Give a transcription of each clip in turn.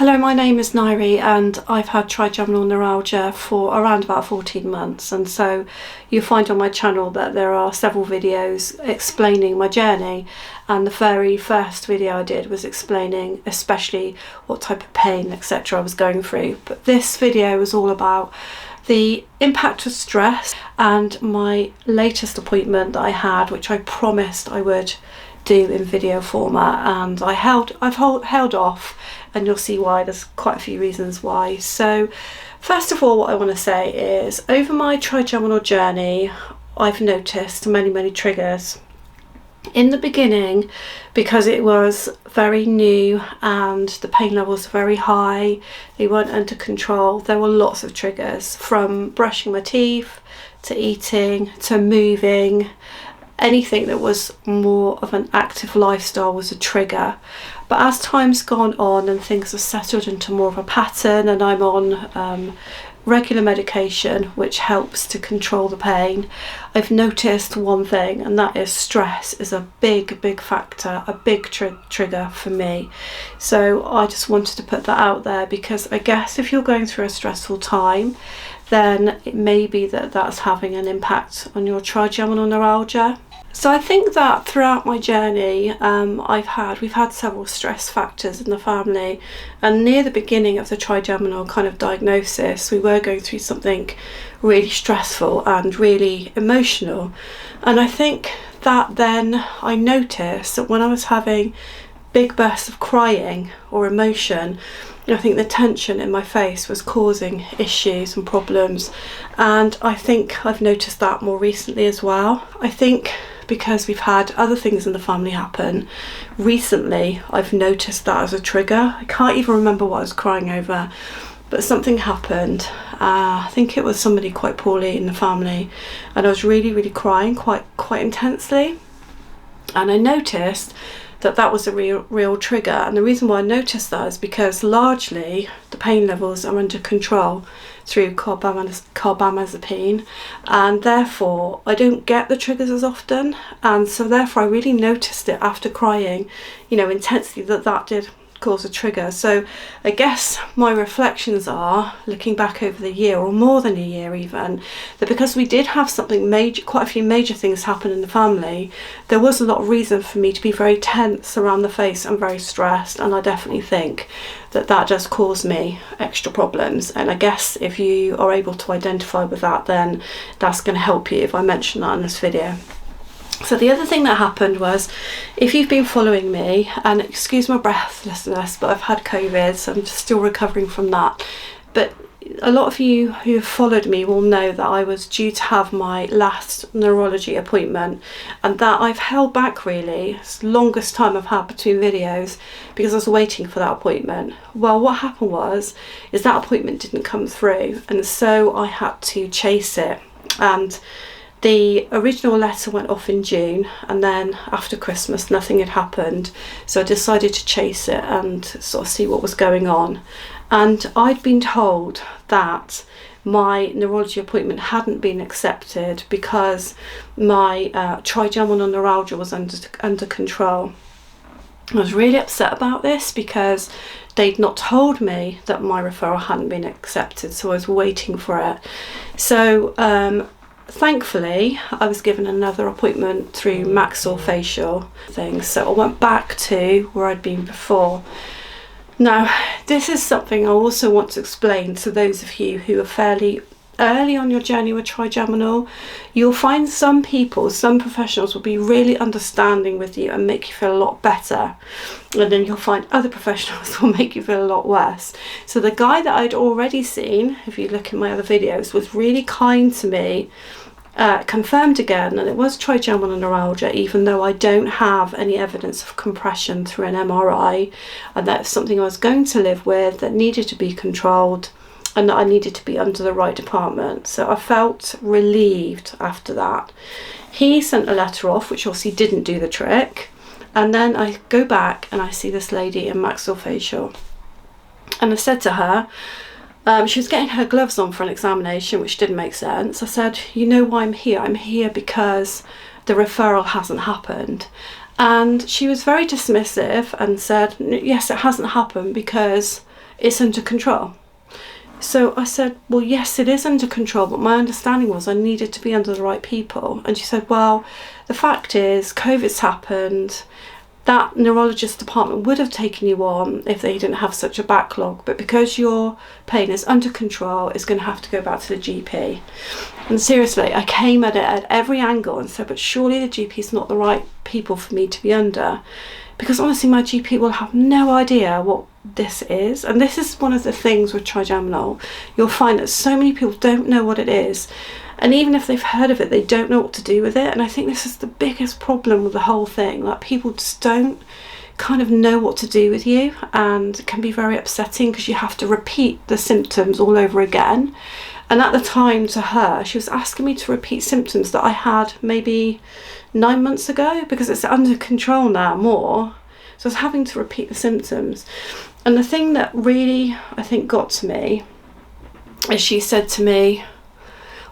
Hello, my name is Nairi and I've had trigeminal neuralgia for around about 14 months, and so you'll find on my channel that there are several videos explaining my journey, and the very first video I did was explaining especially what type of pain etc. I was going through. But this video is all about the impact of stress and my latest appointment that I had, which I promised I would do in video format, and I've held off, and you'll see why. There's quite a few reasons why. So first of all, what I want to say is, over my trigeminal journey I've noticed many triggers. In the beginning, because it was very new and the pain levels were very high, they weren't under control, there were lots of triggers, from brushing my teeth to eating to moving. Anything that was more of an active lifestyle was a trigger. But as time's gone on and things have settled into more of a pattern, and I'm on regular medication which helps to control the pain, I've noticed one thing, and that is stress is a big factor, a big trigger for me. So I just wanted to put that out there, because I guess if you're going through a stressful time, then it may be that that's having an impact on your trigeminal neuralgia. So I think that throughout my journey, we've had several stress factors in the family, and near the beginning of the trigeminal kind of diagnosis, we were going through something really stressful and really emotional. And I think that then I noticed that when I was having big bursts of crying or emotion, I think the tension in my face was causing issues and problems, and I think I've noticed that more recently as well. I think because we've had other things in the family happen recently, I've noticed that as a trigger. I can't even remember what I was crying over, but something happened. I think it was somebody quite poorly in the family, and I was really crying quite intensely, and I noticed that was a real trigger. And the reason why I noticed that is because largely the pain levels are under control through carbamazepine, and therefore I don't get the triggers as often, and so therefore I really noticed it after crying, intensely, that did cause a trigger. So I guess my reflections are, looking back over the year, or more than a year even, that because we did have quite a few major things happen in the family, there was a lot of reason for me to be very tense around the face and very stressed, and I definitely think that just caused me extra problems. And I guess if you are able to identify with that, then that's going to help you if I mention that in this video. So the other thing that happened was, if you've been following me, and excuse my breathlessness, but I've had COVID, so I'm just still recovering from that. But a lot of you who have followed me will know that I was due to have my last neurology appointment, and that I've held back really. It's the longest time I've had between videos because I was waiting for that appointment. Well, what happened is that appointment didn't come through, and so I had to chase it. And the original letter went off in June, and then after Christmas nothing had happened, so I decided to chase it and sort of see what was going on. And I'd been told that my neurology appointment hadn't been accepted because my trigeminal neuralgia was under control. I was really upset about this because they'd not told me that my referral hadn't been accepted, so I was waiting for it. So thankfully, I was given another appointment through maxillofacial things, so I went back to where I'd been before. Now, this is something I also want to explain to those of you who are fairly early on your journey with trigeminal. You'll find some professionals will be really understanding with you and make you feel a lot better, and then you'll find other professionals will make you feel a lot worse. So the guy that I'd already seen, if you look in my other videos, was really kind to me, confirmed again, and it was trigeminal neuralgia, even though I don't have any evidence of compression through an MRI, and that's something I was going to live with, that needed to be controlled, and that I needed to be under the right department. So I felt relieved after that. He sent a letter off, which obviously didn't do the trick, and then I go back and I see this lady in maxillofacial, and I said to her, she was getting her gloves on for an examination, which didn't make sense. I said, you know why I'm here? I'm here because the referral hasn't happened. And she was very dismissive and said, yes, it hasn't happened because it's under control. So I said, well, yes, it is under control, but my understanding was I needed to be under the right people. And she said, well, the fact is COVID's happened. That neurologist department would have taken you on if they didn't have such a backlog, but because your pain is under control, it's going to have to go back to the GP. And seriously, I came at it at every angle and said, but surely the GP is not the right people for me to be under, because honestly my GP will have no idea what this is. And this is one of the things with trigeminal. You'll find that so many people don't know what it is, and even if they've heard of it, they don't know what to do with it. And I think this is the biggest problem with the whole thing, like people just don't kind of know what to do with you, and it can be very upsetting because you have to repeat the symptoms all over again. And at the time, to her, she was asking me to repeat symptoms that I had maybe 9 months ago, because it's under control now more. So I was having to repeat the symptoms. And the thing that really, I think, got to me is she said to me,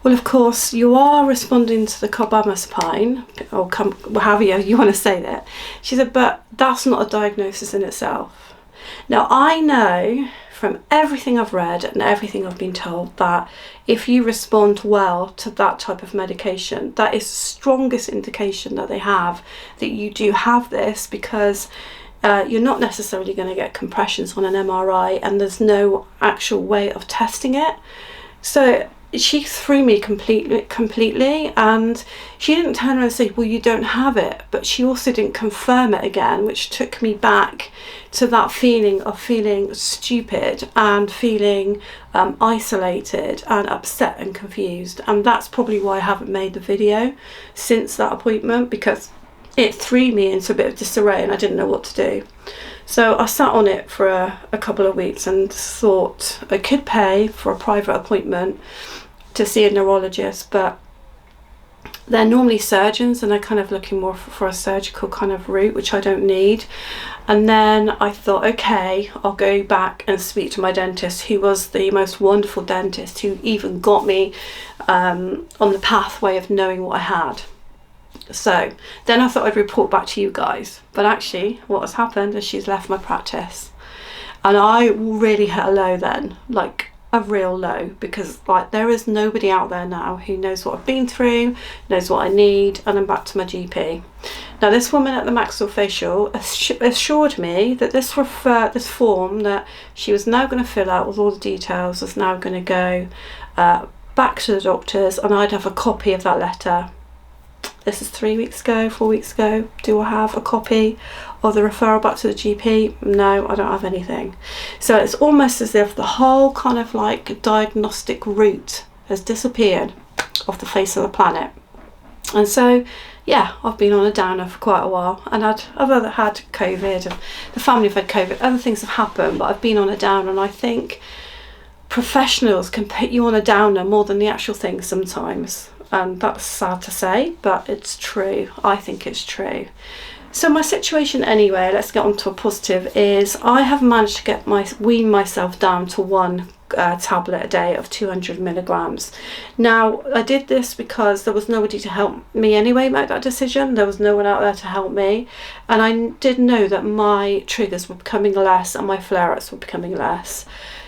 well, of course, you are responding to the carbamazepine, or however you want to say that. She said, but that's not a diagnosis in itself. Now, I know from everything I've read and everything I've been told that if you respond well to that type of medication, that is the strongest indication that they have that you do have this, because you're not necessarily going to get compressions on an MRI, and there's no actual way of testing it. So she threw me completely, and she didn't turn around and say, well, you don't have it, but she also didn't confirm it again, which took me back to that feeling of feeling stupid and feeling isolated and upset and confused. And that's probably why I haven't made the video since that appointment, because it threw me into a bit of disarray and I didn't know what to do. So I sat on it for a couple of weeks and thought I could pay for a private appointment to see a neurologist, but they're normally surgeons and they're kind of looking more for a surgical kind of route, which I don't need. And then I thought, okay, I'll go back and speak to my dentist, who was the most wonderful dentist, who even got me on the pathway of knowing what I had. So then I thought I'd report back to you guys, but actually what has happened is she's left my practice, and I really hit a low then, like a real low, because like there is nobody out there now who knows what I've been through, knows what I need, and I'm back to my GP. Now this woman at the maxillofacial assured me that this form that she was now going to fill out with all the details was now going to go back to the doctors, and I'd have a copy of that letter. This is 3 weeks ago, 4 weeks ago. Do I have a copy of the referral back to the GP? No, I don't have anything. So it's almost as if the whole kind of like diagnostic route has disappeared off the face of the planet. And so, yeah, I've been on a downer for quite a while, and I've had COVID, and the family have had COVID, other things have happened, but I've been on a downer, and I think professionals can put you on a downer more than the actual thing sometimes. And that's sad to say, but it's true. I think it's true. So my situation anyway, let's get on to a positive, is I have managed to wean myself down to one tablet a day of 200 milligrams. Now, I did this because there was nobody to help me anyway make that decision. There was no one out there to help me. And I did know that my triggers were becoming less and my flare-ups were becoming less.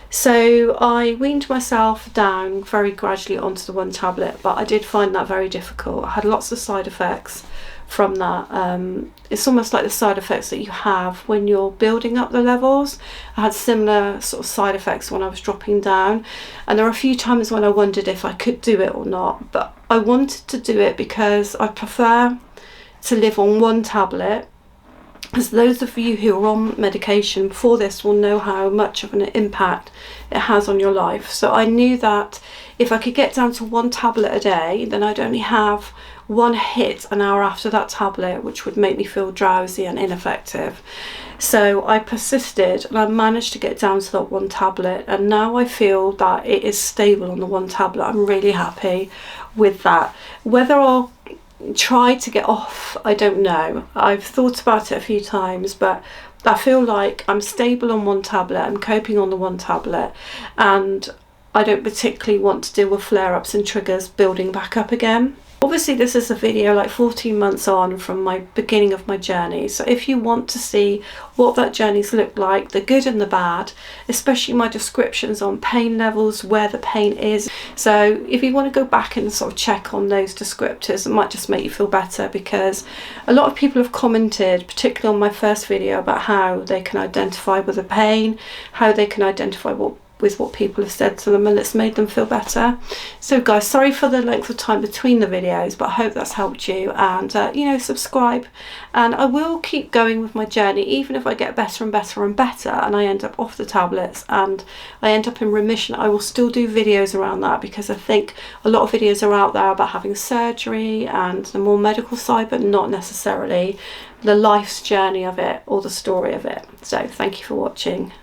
So I weaned myself down very gradually onto the one tablet, but I did find that very difficult. I had lots of side effects from that. It's almost like the side effects that you have when you're building up the levels. I had similar sort of side effects when I was dropping down, and there were a few times when I wondered if I could do it or not, but I wanted to do it because I prefer to live on one tablet. As those of you who are on medication before this will know how much of an impact it has on your life. So I knew that if I could get down to one tablet a day, then I'd only have one hit an hour after that tablet, which would make me feel drowsy and ineffective. So I persisted, and I managed to get down to that one tablet, and now I feel that it is stable on the one tablet. I'm really happy with that. Whether I'll try to get off, I don't know. I've thought about it a few times, but I feel like I'm stable on one tablet, I'm coping on the one tablet, and I don't particularly want to deal with flare-ups and triggers building back up again. Obviously this is a video like 14 months on from my beginning of my journey, so if you want to see what that journey's looked like, the good and the bad, especially my descriptions on pain levels, where the pain is, so if you want to go back and sort of check on those descriptors, it might just make you feel better, because a lot of people have commented, particularly on my first video, about how they can identify with the pain, how they can identify with what people have said to them, and it's made them feel better. So guys, sorry for the length of time between the videos, but I hope that's helped you, and you know, subscribe, and I will keep going with my journey, even if I get better and better and better and I end up off the tablets and I end up in remission. I will still do videos around that, because I think a lot of videos are out there about having surgery and the more medical side, but not necessarily the life's journey of it or the story of it. So thank you for watching.